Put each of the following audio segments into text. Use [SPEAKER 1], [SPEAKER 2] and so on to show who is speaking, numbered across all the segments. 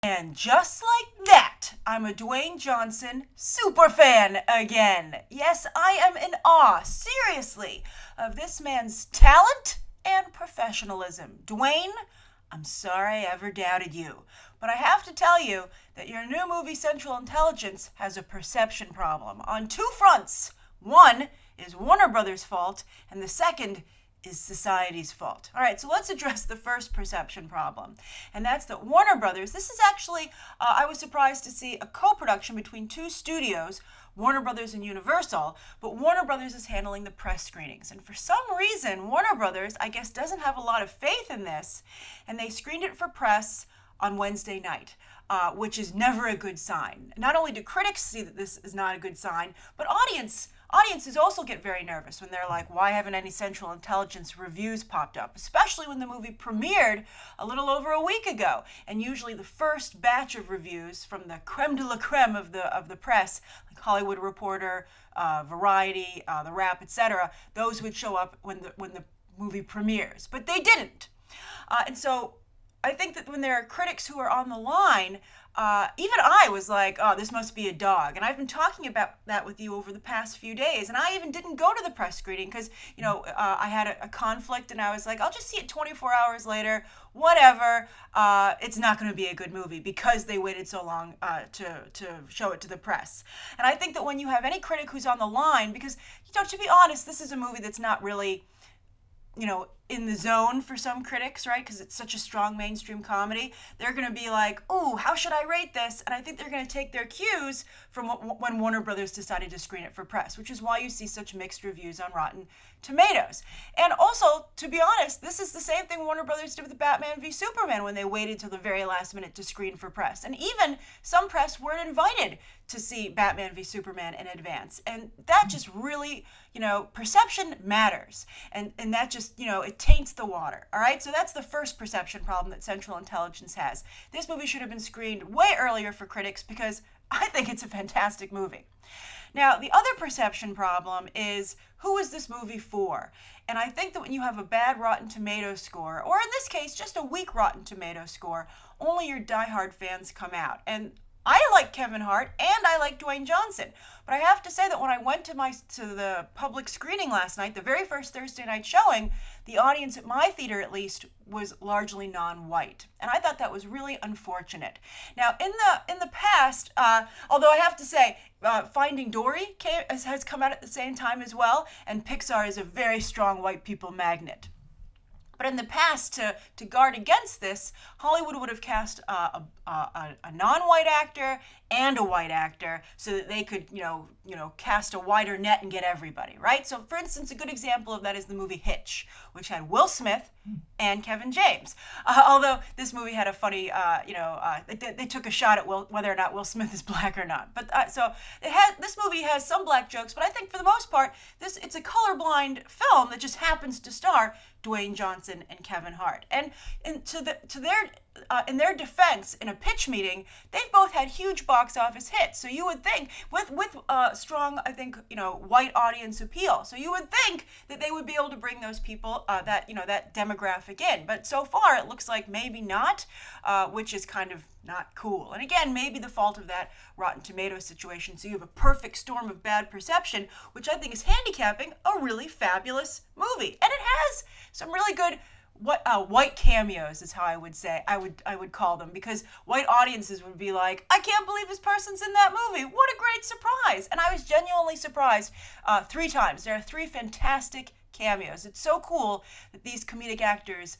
[SPEAKER 1] And just like that, I'm a Dwayne Johnson superfan again. Yes, I am in awe, seriously, of this man's talent and professionalism. Dwayne, I'm sorry I ever doubted you, but I have to tell you that your new movie Central Intelligence has a perception problem on two fronts. One is Warner Brothers' fault, and the second is society's fault. All right, so let's address the first perception problem, and that's that Warner Brothers, this is actually, I was surprised to see a co-production between two studios, Warner Brothers and Universal, but Warner Brothers is handling the press screenings. And for some reason, Warner Brothers, I guess, doesn't have a lot of faith in this, and they screened it for press on Wednesday night, which is never a good sign. Not only do critics see that this is not a good sign, but audiences also get very nervous when they're like, why haven't any Central Intelligence reviews popped up? Especially when the movie premiered a little over a week ago. And usually the first batch of reviews from the creme de la creme of the press, like Hollywood Reporter, Variety, The Wrap, etc., those would show up when the movie premieres. But they didn't. And so I think that when there are critics who are on the line, even I was like, oh, this must be a dog. And I've been talking about that with you over the past few days. And I even didn't go to the press screening because, I had a conflict and I was like, I'll just see it 24 hours later, whatever. It's not going to be a good movie because they waited so long to show it to the press. And I think that when you have any critic who's on the line, because, to be honest, this is a movie that's not really in the zone for some critics, right? Because it's such a strong mainstream comedy. They're going to be like, ooh, how should I rate this? And I think they're going to take their cues from when Warner Brothers decided to screen it for press, which is why you see such mixed reviews on Rotten Tomatoes. And also, to be honest, this is the same thing Warner Brothers did with Batman v Superman when they waited till the very last minute to screen for press. And even some press weren't invited to see Batman v Superman in advance. And that just really, perception matters. And that just, it taints the water. All right, so that's the first perception problem that Central Intelligence has. This movie should have been screened way earlier for critics because I think it's a fantastic movie. Now, the other perception problem is, who is this movie for? And I think that when you have a bad Rotten Tomatoes score, or in this case, just a weak Rotten Tomatoes score, only your diehard fans come out. And I like Kevin Hart and I like Dwayne Johnson, but I have to say that when I went to the public screening last night, the very first Thursday night showing, the audience at my theater at least was largely non-white, and I thought that was really unfortunate. Now, in the past, although I have to say, Finding Dory has come out at the same time as well, and Pixar is a very strong white people magnet. But in the past, to guard against this, Hollywood would have cast a non-white actor and a white actor so that they could, cast a wider net and get everybody, right? So, for instance, a good example of that is the movie Hitch, which had Will Smith and Kevin James. Although this movie had a funny, they took a shot at whether or not Will Smith is black or not. But this movie has some black jokes, but I think for the most part, it's a colorblind film that just happens to star Dwayne Johnson and Kevin Hart. And in their defense, in a pitch meeting, they've both had huge box office hits. So you would think, with strong, I think, white audience appeal. So you would think that they would be able to bring those people, that demographic in. But so far, it looks like maybe not, which is kind of not cool. And again, maybe the fault of that Rotten Tomatoes situation. So you have a perfect storm of bad perception, which I think is handicapping a really fabulous movie. And it has some really good white cameos is how I would say, I would call them, because white audiences would be like, I can't believe this person's in that movie. What a great surprise. And I was genuinely surprised 3 times. There are 3 fantastic cameos. It's so cool that these comedic actors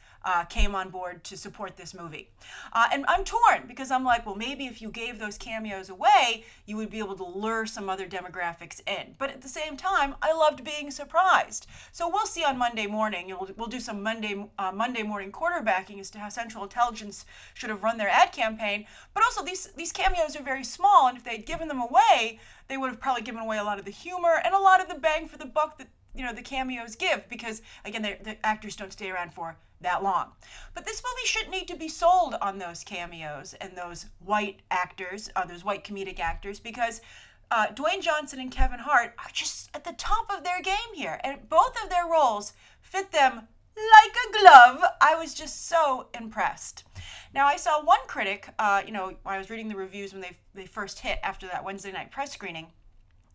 [SPEAKER 1] came on board to support this movie. And I'm torn because I'm like, well, maybe if you gave those cameos away, you would be able to lure some other demographics in. But at the same time, I loved being surprised. So we'll see on Monday morning. We'll do some Monday morning quarterbacking as to how Central Intelligence should have run their ad campaign. But also, these cameos are very small, and if they'd given them away, they would have probably given away a lot of the humor and a lot of the bang for the buck that the cameos give, because again, the actors don't stay around for that long. But this movie shouldn't need to be sold on those cameos and those white actors, those white comedic actors, because Dwayne Johnson and Kevin Hart are just at the top of their game here, and both of their roles fit them like a glove. I was just so impressed. Now, I saw one critic, when I was reading the reviews when they first hit after that Wednesday night press screening,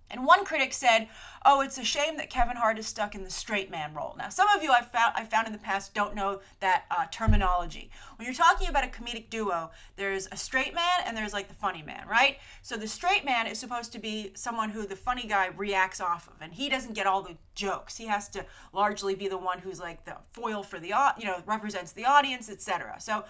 [SPEAKER 1] and one critic said, "Oh, it's a shame that Kevin Hart is stuck in the straight man role." Now, some of you I found in the past don't know that terminology. When you're talking about a comedic duo, there's a straight man and there's like the funny man, right? So the straight man is supposed to be someone who the funny guy reacts off of, and he doesn't get all the jokes. He has to largely be the one who's like the foil for the represents the audience, etc. So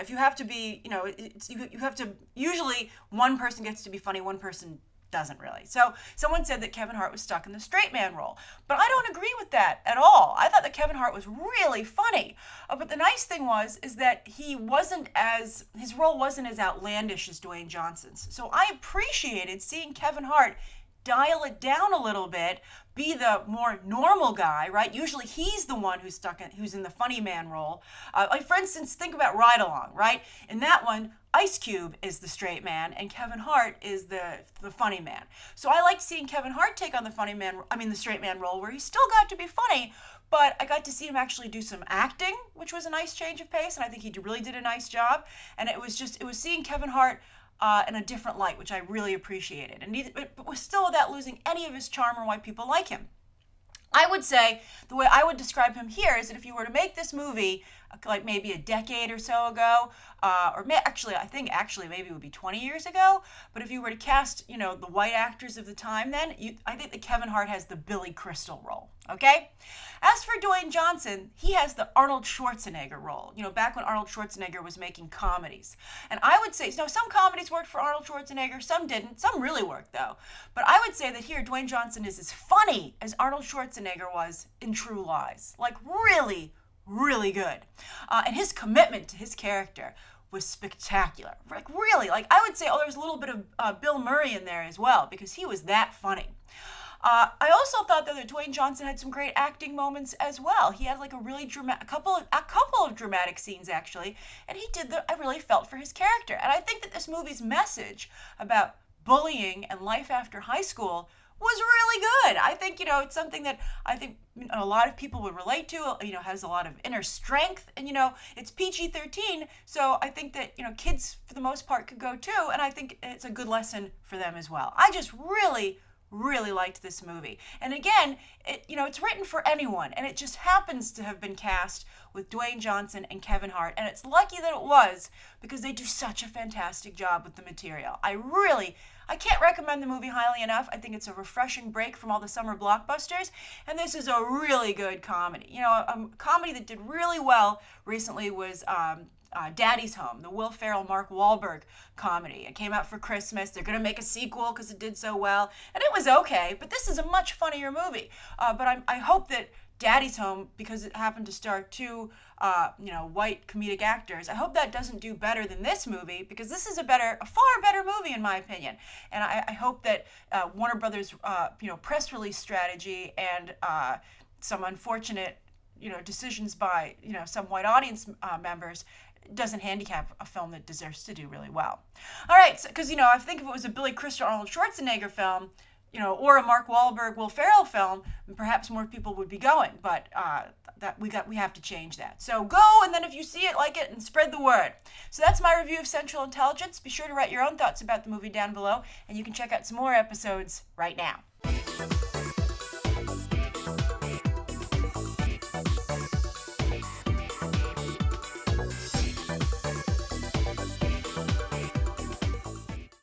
[SPEAKER 1] if you have to be, you have to usually one person gets to be funny, one person doesn't really. So someone said that Kevin Hart was stuck in the straight man role, but I don't agree with that at all. I thought that Kevin Hart was really funny, but the nice thing is that his role wasn't as outlandish as Dwayne Johnson's. So I appreciated seeing Kevin Hart dial it down a little bit, be the more normal guy, right? Usually he's the one who's in the funny man role. Like for instance, think about Ride Along, right? In that one, Ice Cube is the straight man and Kevin Hart is the funny man. So I liked seeing Kevin Hart take on the straight man role where he still got to be funny, but I got to see him actually do some acting, which was a nice change of pace, and I think he really did a nice job. And it was seeing Kevin Hart in a different light, which I really appreciated. But was still without losing any of his charm or why people like him. I would say the way I would describe him here is that if you were to make this movie like maybe a decade or so ago, I think maybe it would be 20 years ago, but if you were to cast, the white actors of the time then, I think that Kevin Hart has the Billy Crystal role, okay? As for Dwayne Johnson, he has the Arnold Schwarzenegger role, back when Arnold Schwarzenegger was making comedies. And I would say, some comedies worked for Arnold Schwarzenegger, some didn't, some really worked though. But I would say that here Dwayne Johnson is as funny as Arnold Schwarzenegger was in True Lies. Like really, really good. And his commitment to his character was spectacular. Like really, I would say, there was a little bit of Bill Murray in there as well because he was that funny. I also thought that Dwayne Johnson had some great acting moments as well. He had like a couple of dramatic scenes actually, and I really felt for his character. And I think that this movie's message about bullying and life after high school was really good. I think, it's something that I think a lot of people would relate to, has a lot of inner strength, and, it's PG-13, so I think that, kids for the most part could go too, and I think it's a good lesson for them as well. I just really, really liked this movie. And again, it's written for anyone, and it just happens to have been cast with Dwayne Johnson and Kevin Hart, and it's lucky that it was because they do such a fantastic job with the material. I can't recommend the movie highly enough. I think it's a refreshing break from all the summer blockbusters, and this is a really good comedy. A comedy that did really well recently was Daddy's Home, the Will Ferrell, Mark Wahlberg comedy. It came out for Christmas. They're going to make a sequel because it did so well, and it was okay, but this is a much funnier movie. But I hope that Daddy's Home, because it happened to star two white comedic actors, I hope that doesn't do better than this movie, because this is a far better movie in my opinion. And I hope that Warner Brothers press release strategy and some unfortunate decisions by some white audience members doesn't handicap a film that deserves to do really well. All right, because I think if it was a Billy Crystal, Arnold Schwarzenegger film, or a Mark Wahlberg, Will Ferrell film, perhaps more people would be going. But we have to change that. So go, and then if you see it, like it, and spread the word. So that's my review of Central Intelligence. Be sure to write your own thoughts about the movie down below, and you can check out some more episodes right now.